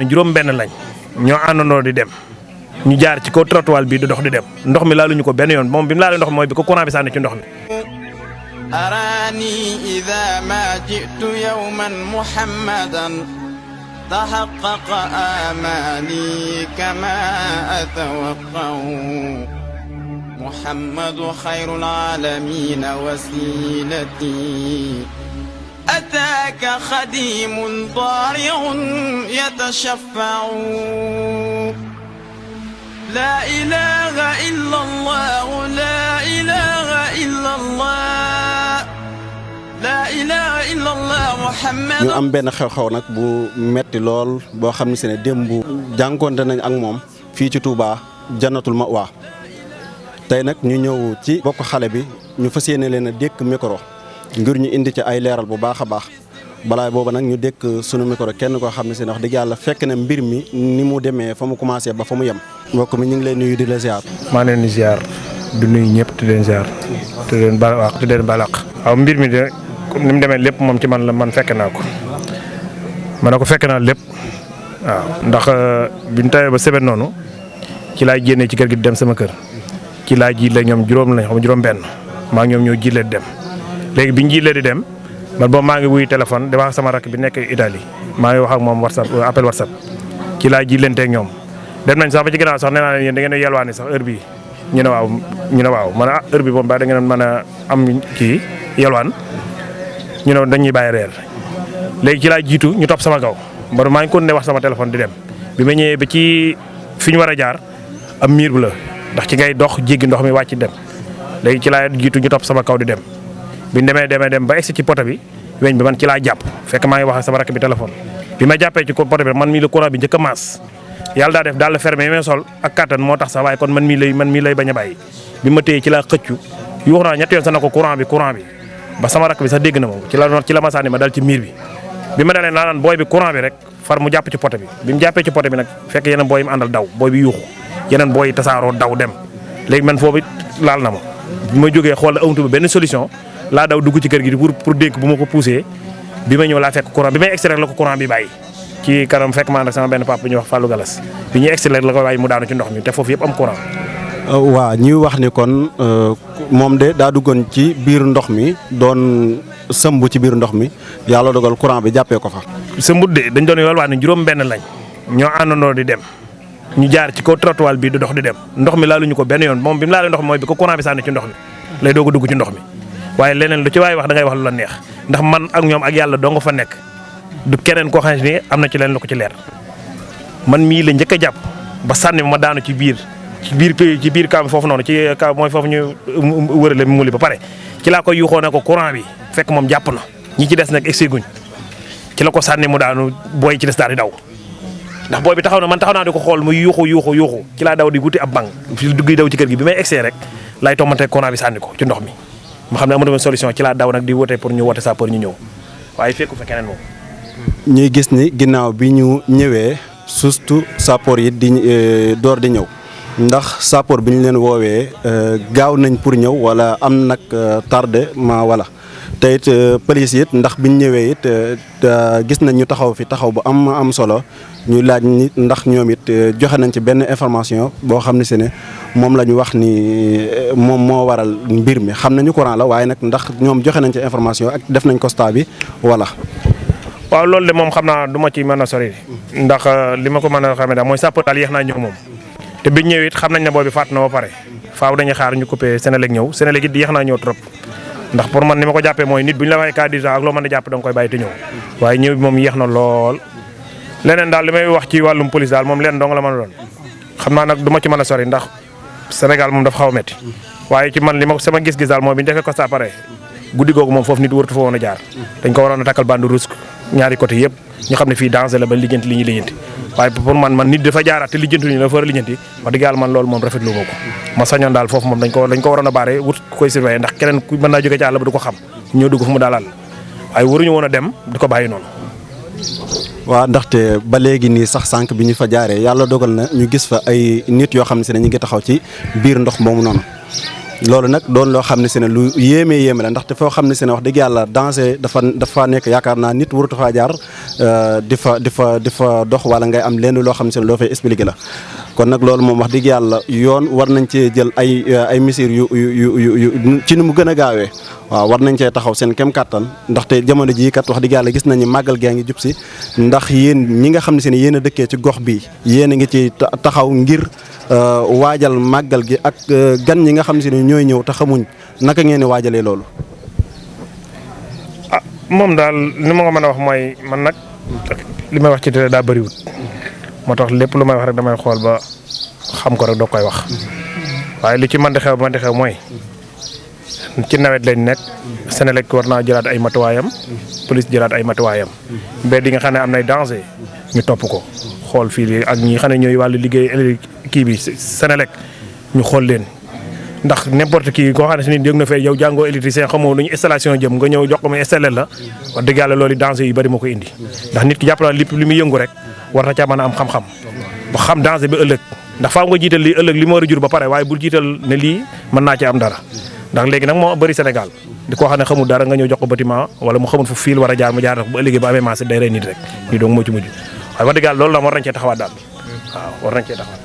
juróom benn lañ ñoo àndandoo di dem ñu jaar ci kaw trottoir bi di dox di dem ndox mi laaluñu ko benn yoon moom bi mu laalee ndox mooy bi ko courant bi sànni ci ndox mi. arani idha ma ji'tu yawman muhammadan tahaqqaqa amani kama atawaqqa'u muhammadu khayrul alamin wasilati أتاك خديم ضارع يتشفع لا إله إلا الله لا إله إلا الله لا إله إلا الله محمد. ñu am benn xew-xew nag bu metti lool boo xam ne si ne démb jànkoonte nañ ak moom fii ci Touba Jannatul Ma'wa tey nag ñu ñëw ci bokk xale bi ñu fas yéene leen a dékk micro. ngir ñu indi ci ay leeral bu baax a baax balaay boobu nag ñu dékk sunu micro kenn koo xam ne si wax dëgg yàlla fekk na mbir mi ni mu demee fa mu commencé ba fa mu yem. mbokk mi ñu ngi leen nuyu di la ziar. maa leen di ziar du nuyu ñëpp di leen ziar te leen balaq te leen balaq. waaw mbir mi de comme ni mu demee lépp moom ci man la man fekk naa ko ma ne ko fekk naa lépp waaw ndax bi ñu tawee ba sebet noonu ci laay génnee ci kër gi di dem sama kër ci laay ji la ñoom juróom lañ xam juróom benn maa ngi ñoom ñoo jilee di dem. léegi bi ñu jilee di dem man boobu maa ngi wuy téléphone di wax ak sama rakk bi nekk Italie maa ngi wax ak moom WhatsApp appel WhatsApp ci laa jileente ak ñoom dem nañ sax ba ci ginnaaw sax nee naa leen yéen da ngeen a yelwaani sax heure bii ñu ne waaw man ah heure bi moom ba da ngeen mën a am kii yelwaan ñu ne dañuy bàyyi reer léegi ci laa jiitu ñu topp sama kaw mbar maa ngi continué wax sama téléphone di dem bi ma ñëwee ba ci fi ñu war a jaar am miir bu la ndax ci ngay dox jéggi ndox mi wàcc dem léegi ci laa jiitu ñu topp sama kaw di dem bi ñu demee ba egsi ci poto bi weñ bi man ci laa jàpp fekk maa ngi wax ak sama rakk bi téléphone bi ma jàppee ci poto bi man mii la courant bi njëkk a maas yàlla daa def daal la fermé yi may sol ak kattan moo tax sax waaye kon man mii lay bañ a bàyyi bi ma téye ci laa xëccu yuux naa ñetti yoon sax na ko courant bi ba sama rakk bi sax dégg na moom ci la ma sànni ma dal ci miir bi ma dalee naan booy bi courant bi rek far mu jàpp ci poto bi mu jàppee ci poto bi nag fekk yeneen booy yi mu àndal daw booy bi yuuxu yeneen booy yi tasaaroo daw dem léegi man foofu laal na ma bi ma jógee xool amatu ba benn solution laa daw dugg ci kër gi pour dénk bu ma ko poussé bi ma ñëw laa fekk courant bi may extraire la ko courant bi bàyyi ci kanam fekk maa nag sama benn papa bu ñuy wax Fallou Galas bi ñuy extraire la ko bàyyi mu daanu ci ndox mi te foofu yëpp am courant. waaw ñuy wax ni kon moom de daa duggoon ci biir ndox mi doon sëmb ci biir ndox mi yàlla dogal courant bi jàppee ko fa. sëmbut de dañ doon yolwaa ne juróom benn lañ ñoo àndandoo di dem ñu jaar ci kaw trottoir bi di dox di dem ndox mi laaluñu ko benn yoon moom bi mu laalee ndox mi mooy bi ko courant bi sànni ci ndox mi lay doog a dugg ci ndox mi waaye leneen lu ci waay wax da ngay wax lu la neex ndax man ak ñoom ak yàlla doo nga fa nekk du keneen koo xam ne am na ci leen lu ko ci leer man mii la njëkk a jàpp ba sànni ma daanu ci biir kaw bi foofu noonu ci kaw mooy foofu ñu wërale muli ba pare ci laa koy yuuxoo ne ko courant bi fekk moom jàpp na ñi ci des nag egsi guñ ci la ko sànni mu daanu booy ci des daal di daw ndax booy bi taxaw naa di ko xool muy yuuxu ci laa daw di wuti ab bank fi dugg daw ci kër gi bi may egsee rek lay tombante courant bi sànni ko ci ndox mi ma xam ne amatu woon solution ci laa daw nag di woote pour ñu woote sapeur ñu ñëw waaye fekku fa keneen moom. ñuy gis ni ginnaaw bi ñu ñëwee surtout sapeur yi di door di ñëw ndax sapeur bi ñu leen woowee gaaw nañ pour ñëw wala am nag tardement wala te it police it ndax bi ñu ñëwee it gis nañ ñu taxaw fi taxaw bu am solo ñu laaj ni ndax ñoom it joxe nañ ci benn information boo xam ne si ne moom la ñu wax ni moom moo waral mbir mi xam nañu courant la waaye nag ndax ñoom joxe nañ ci information ak def nañ constat bi wala. waaw loolu de moom xam naa du ma ci mën a sori ndax li ma ko mën a xamee daal mooy sapeur daal yéex naa ñëw moom te biñ ñëw it xam nañ ne boobu faat na ba pare faaw dañuy xaar ñu coupé Sénélec ñëw Sénélec it yéex naa ñëw trop ndax pour man ni ma ko jàppee mooy nit bu ñu la waxee cas d'urgence ak loo mën a jàpp da nga koy bàyyi te ñëw waaye ñëw bi moom yéex na lool. leneen daal li may wax ci wàllum police daal moom leen dong la mën a doon xam naa nag du ma ci mën a sori ndax Sénégal moom dafa xaw a métti waaye ci man li ma sama gis-gis daal mooy bi ñu defee constat pare guddi googu moom foofu nit waratu fa woon a jaar dañ ko waroon a takkal bande rouge ñaari côté yëpp ñu xam ne fii danger la ba lijjanti li ñuy lijjanti waaye pour man nit dafa jaaraat te lijjanti ñu la fa war a lijjanti wax dëgg yàlla man loolu moom rafetlu ma ko ma sañoon daal foofu moom dañ ko waroon a baare wut koy surveiller ndax keneen ku mën naa jóge ci àll ba du ko xam ñoo dugg fu mu daal waaye waruñu woon a dem di ko bàyyi noonu. waaw ndaxte ba léegi nii sax sànq bi ñu fa jaaree yàlla dogal na ñu gis fa ay nit yoo xam ne si ne ñu ngi taxaw ci biir ndox moomu noonu loolu nag doon loo xam ne si ne lu yéeme la ndaxte foo xam ne si ne wax dëgg yàlla danger dafa nekk yaakaar naa nit warut faa jaar di fa dox wala ngay am lenn loo xam ne si ne loo fay expliquer la kon nag loolu moom wax dëgg yàlla yoon war nañ cee jël ay mesures yu ci nu mu gën a gaawee waaw war nañ cee taxaw seen kem kàttan ndaxte jamono jii kat wax dëgg yàlla gis nañu màggal gaa ngi jub si ndax yéen ñi nga xam ne si ne yéen a dëkkee ci gox bi yéen a ngi ci taxaw ngir waajal màggal gi ak gan ñi nga xam ne si ne ñooy ñëw te xamuñ naka ngeen di waajalee loolu. ah moom daal li ma ko mën a wax mooy man nag li may wax ci télé daa bëriwut moo tax lépp lu may wax rek damay xool ba xam ko rek doo koy wax waaye li ci mën di xew mooy ci nawet lañ nekk Senelec war naa jëlaat ay matuwaayam police jëlaat ay matuwaayam mbedd yi nga xam ne am nay danger ñu topp ko xool fii ak ñi xam ne ñooy wàllu liggéey kii bi Senelec ñu xool leen ndax n'importe qui koo xam ne si nit yëg na fee yow jàngoo électricien xamoo nu ñu installation jëm nga ñëw jox ko mu installé la wax dëgg yàlla loolu danger yu bari moo ko indi ndax nit ki jàpp naa li muy yëngu rek war na caa mën a am xam-xam ba xam danger bi ëllëg ndax faaw nga jiital lii ëllëg li ma war a jur ba pare waaye bul jiital ne lii mën naa ci am dara ndax léegi nag moo bëri Sénégal di koo xam ne xamul dara nga ñëw jox ko bâtiment wala mu xamul fu fiil war a jaar mu jaar bu ëllëgee ba amee maase day rey nit rek lii donc moo ci mujj waaye wax dëgg yàlla loolu la war nañ cee taxawaat daal waaw war nañ cee taxawaat.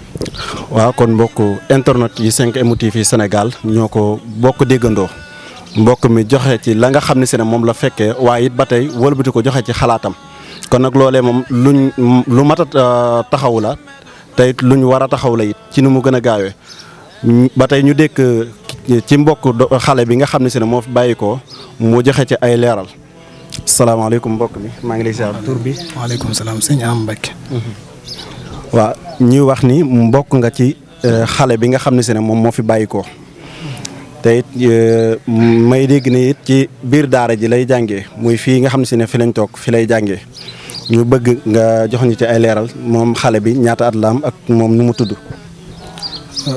waaw kon mbokk internet yi 5M TV fii Sénégal ñoo ko bokk déggandoo mbokk mi joxe ci la nga xam ne si ne moom la fekkee waaye it ba tey wëlbati ko joxe ci xalaatam kon nag loolee moom lu mat a taxaw la te it luñ war a taxaw la it ci nu mu gën a gaawee ba tey ñu dékk ci mbokk xale bi nga xam ne si ne moo fi bàyyi ko mu joxe ci ay leeral salaamaaleykum mbokk mi maa ngi lay ziar tur bi. waaleykum salaam sëñ Am Mbacke. waaw ñuy wax ni mbokk nga ci xale bi nga xam ne si ne moom moo fi bàyyi ko te it may dégg ne it ci biir daara ji lay jàngee muy fii nga xam ne si ne fi lañ toog fi lay jàngee ñu bëgg nga jox ñu ci ay leeral moom xale bi ñaata at la am ak moom nu mu tudd.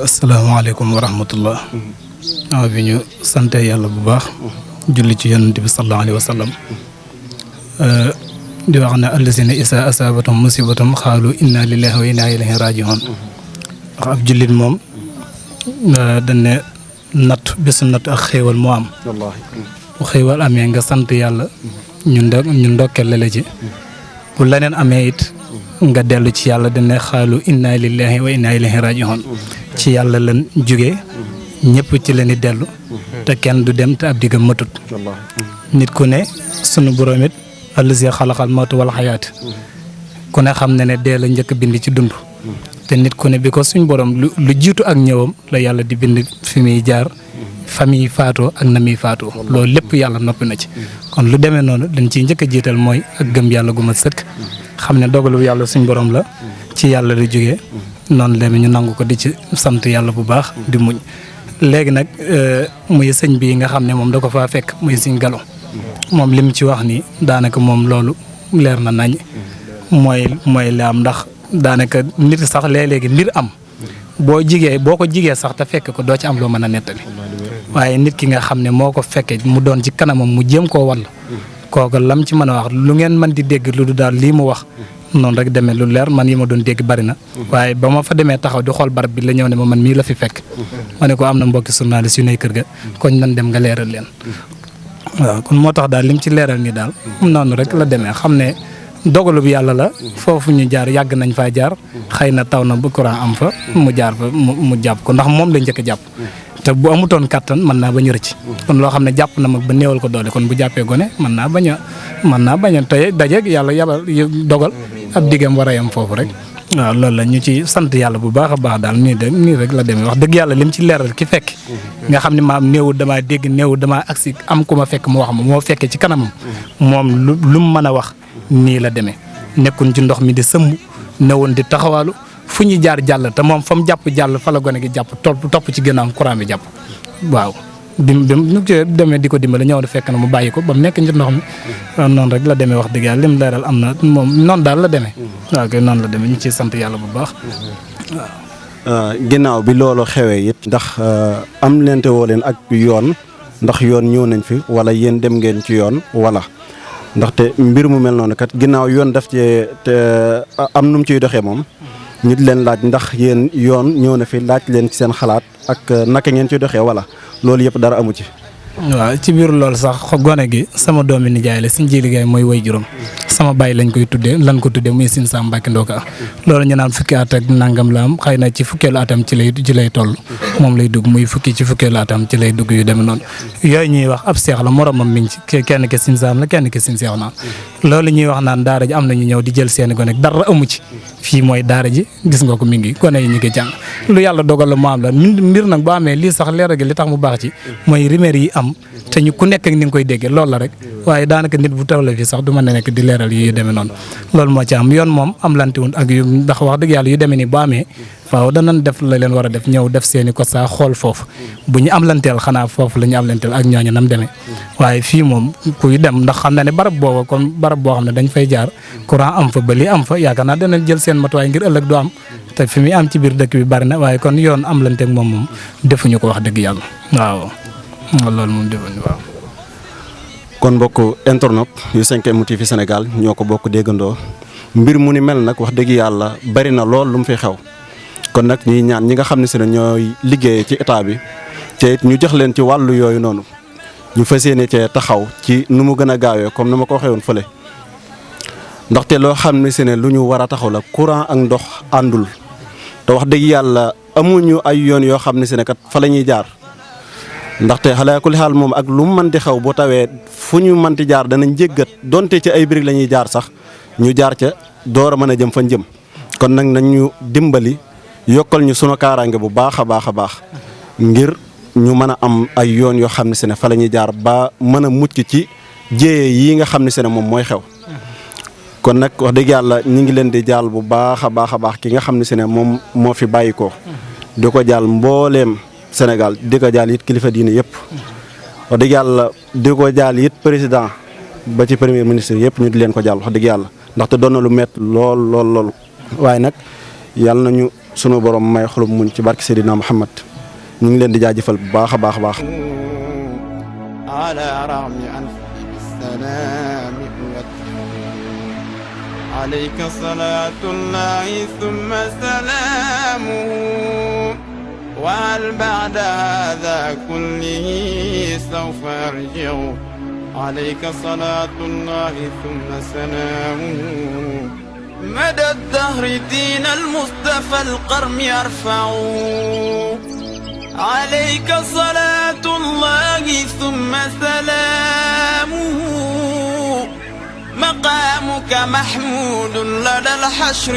asalaamaaleykum wa rahmatullah. waaw bi ñu sante yàlla bu baax. julli ci yonent bi sallallahu alayhi wa sallam. di wax ne allazina isa asabatum musibatum xaalu inna lillahi wa inna ilayhi rajiun ndax ab jullit moom dañ ne natt bésu natt ak xéewal moo am. wallaahi. bu xéewal amee nga sant yàlla. ñu ndokkeel la ci. bu leneen amee it nga dellu ci yàlla dañ ne xaalu inna lillahi wa inna ilayhi rajiun ci yàlla lan jógee ñëpp ci leen di dellu. te kenn du dem te ab diggam matut. nit ku ne sunu borom it allazi xalaqal mawta wal xayaat ku ne xam ne ne dee la njëkk bind ci dund. te nit ku ne bi ko suñ borom lu jiitu ak ñëwam la yàlla di bind fi muy jaar fa muy faatoo ak na muy faatoo loolu lépp yàlla noppi na ci. kon lu demee noonu dañ ciy njëkk a jiital mooy ak gëm yàlla gu ma sëkk xam ne dogalu yàlla suñ borom la ci yàlla la jógee noonu demee ñu nangu ko di ci sant yàlla bu baax di muñ. léegi nag muy sëñ bi nga xam ne moom da ko faa fekk muy sëñ Galo moom li mu ci wax ni daanaka moom loolu leer na nañ mooy la am ndax daanaka nit sax léeg-léegi mbir am boo ko jigee sax te fekk ko doo ci am loo mën a nettali waaye nit ki nga xam ne moo ko fekkee mu doon ci kanamam mu jéem koo wall kooku lam ci mën a wax lu ngeen mën di dégg lu du daal lii mu wax noonu rek demee lu leer man yi ma doon dégg bari na waaye ba ma fa demee taxaw di xool barab bi la ñëw ne ma man mii la fi fekk ma ne ko am na mbokki journaliste yu ne kër ga koñ nan dem nga leeral leen waaw kon moo tax daal lim ci leeral nii daal noonu rek la demee xam ne dogalu bi yàlla la foofu ñu jaar yàgg nañ faa jaar xëy na taw na ba courant am fa mu jaar fa mu jàpp ko ndax moom la njëkk a jàpp te bu amutoon kattan mën naa bañ a rëcc kon loo xam ne jàpp na mag ba néewal ko doole kon bu jàppee gone mën naa bañ a tey dajeeg yàlla yabal dogal ab diggam war a yam foofu rek waaw loolu la ñu ci sant yàlla bu baax a baax daal nii rek la demee wax dëgg yàlla lim ci leeral ki fekk nga xam ne maam néewul damaa dégg néewul damaa agsi am ku ma fekk mu wax ma moo fekkee ci kanamam moom lu mu mën a wax nii la demee nekkuñ ci ndox mi di sëmb newoon di taxawaalu fu ñu jaar jàll te moom fa mu jàpp jàll fa la gone gi jàpp topp ci ginnaaw courant bi jàpp waaw bi mu demee di ko dimbale ñëw na fekk na mu bàyyi ko ba mu nekk ci ndox mi noonu rek la demee wax dëgg yàlla lim leeral am na moom noonu daal la demee waaw kay noonu la demee ñu ciy sant yàlla bu baax waaw. ginnaaw bi loolu xewee it ndax am leente woo leen ak yoon ndax yoon ñëw nañ fi wala yéen dem ngeen ci yoon wala ndaxte mbir mu mel noonu kat ginnaaw yoon daf cee am nu mu ciy doxee moom nit leen laaj ndax yéen yoon ñëw na fi laaj leen ci seen xalaat ak naka ngeen ciy doxee wala loolu yëpp dara amu ci. waaw ci biir loolu sax gone gi sama doomi nijaay la Sëñ Jili Gaye mooy way juróom sama baay lañ ko tuddee muy Sëñ Sam Mbàkke Ndoka loolu ñu naan fukki at ak nangam la am xëy na ci fukkeelu atam ci lay toll moom lay dugg muy ci fukkeelu atam ci lay dugg yu demee noonu yooyu ñuy wax ab seex la moromam mi ngi ci kenn ki Sëñ Sam la kenn ki Sëñ Seex naan loolu ñuy wax naan daara ji am na ñu ñëw di jël seeni gone dara amu ci fii mooy daara ji gis nga ko mi ngi gone yi ñu ngi jàng lu yàlla dogal la mu am la mbir nag boo amee lii sax leer gi li tax mu baax ci mooy rimeer yi am te ñu ku nekk ak ni nga koy déggee loolu la rek waaye daanaka nit bu taw la fii sax du mën a nekk di leeral yu demee noonu loolu moo ci am yoon moom am lantiwun ak yu ndax wax dëgg yàlla yu demee nii boo amee waaw danañ def la leen war a def ñëw def seeni ko saa xool foofu bu ñu am lanteel xanaa foofu la ñu am lanteel ak ñooñu nam demee waaye fii moom kuy dem ndax xam na ne barab booba comme barab boo xam ne dañ fay jaar courant am fa ba li am fa yaakaar naa danañ jël seen matuwaay ngir ëllëg du am te fi muy am ci biir dëkk bi bari na waaye kon yoon am lanteeg moom defuñu ko wax dëgg yàlla waaw loolu moom defuñu waaw. kon mbokk internet yu 5M TV Sénégal ñoo ko bokk déggandoo mbir mu ni mel nag wax dëgg yàlla bari na lool lu mu fi xew kon nag ñuy ñaan ñi nga xam ne si ne ñooy liggéeyee ci état bi te ñu jox leen ci wàllu yooyu noonu ñu fas yéene cee taxaw ci nu mu gën a gaawee comme ni ma ko waxee woon fële ndaxte loo xam ne si ne lu ñu war a taxaw la courant ak ndox àndul te wax dëgg yàlla amuñu ay yoon yoo xam ne si ne kat fa la ñuy jaar. ndaxte xale ku li xaal moom ak lu mu mënti xew bu tawee fu ñu mënti jaar danañ jéggat donte ci ay birig la ñuy jaar sax ñu jaar ca door a mën a jëm fañ jëm kon nag nañ ñu dimbali yokkal ñu sunu kaaraange bu baax a baax a baax ngir ñu mën a am ay yoon yoo xam ne si ne fa la ñuy jaar ba mën a mucc ci jéye yi nga xam ne si ne moom mooy xew. kon nag wax dëgg yàlla ñu ngi leen di jaal bu baax a baax ki nga xam ne si ne moom moo fi bàyyi ko di ko jaal mbooleem Sénégal di ko jaal it kilifa diine yëpp wax dëgg yàlla di ko jaal it président ba ci premier ministre yëpp ñu di leen ko jaal wax dëgg yàlla ndaxte doon na lu métti lool waaye nag yàlla nañu sunu borom may xolum muñ ci barke Seydina Muhammad ñu ngi leen di jaajëfal bu baax a baax a baax. ala rahmi anf salaami alayka salaatullahi thumma salaamuhu وهل بعد هذا كله سوف أرجع عليك صلاة الله ثم سلامه مدى الدهر دين المصطفى القرم يرفع عليك صلاة الله ثم سلامه مقامك محمود لدى الحشر